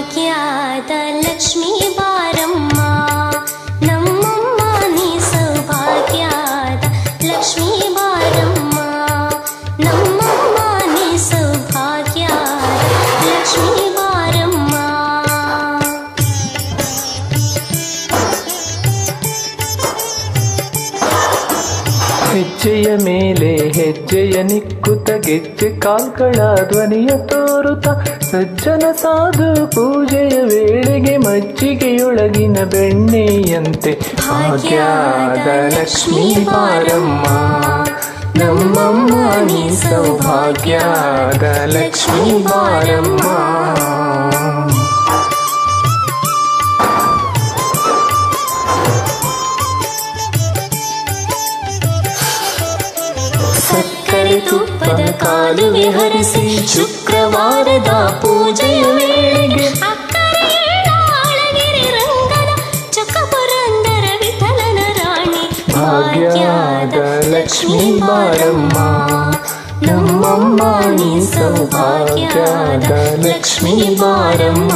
ಭಾಗ್ಯದ ಲಕ್ಷ್ಮೀ ಬಾರಮ್ಮ ನಮ್ಮಮ್ಮ ನೀ ಸೌಭಾಗ್ಯದ ಲಕ್ಷ್ಮೀ ಬಾರಮ್ಮ ನಮ್ಮಮ್ಮ ನೀ ಸೌಭಾಗ್ಯದ ಲಕ್ಷ್ಮೀ ಬಾರಮ್ಮ. ಹೆಜ್ಜೆಯ ಮೇಲೆ ಹೆಜ್ಜೆಯ ನಿಕ್ಕುತ್ತ ಗೆಜ್ಜೆ ಕಾಲ್ಗಳ ಧ್ವನಿಯ ತೋರುತ್ತ ಸಜ್ಜನ ಸಾಧು ಪೂಜೆಯ ವೇಳೆಗೆ ಮಜ್ಜಿಗೆಯೊಳಗಿನ ಬೆಣ್ಣೆಯಂತೆ ಭಾಗ್ಯದ ಲಕ್ಷ್ಮೀ ಬಾರಮ್ಮ ನಮ್ಮಮ್ಮ ನೀ ಸೌಭಾಗ್ಯದ ಲಕ್ಷ್ಮೀ ಬಾರಮ್ಮ. ಸಕ್ಕರೆ ತುಪ್ಪದ ಕಾಲುವೆ ಹರಿಸಿ ಶುಕ್ರವಾರದ ಪೂಜೆಯ ವೇಳೆಗೆ ಅಕ್ಕರೆಯಳಗಿರಿ ರಂಗದ ಚಕ್ಕಪುರಂದರ ವಿಠಲನ ರಾಣಿ ಭಾಗ್ಯದ ಲಕ್ಷ್ಮೀ ಬಾರಮ್ಮ ನಮ್ಮಮ್ಮ ನೀ ಸೌಭಾಗ್ಯದ ಲಕ್ಷ್ಮೀ ಬಾರಮ್ಮ.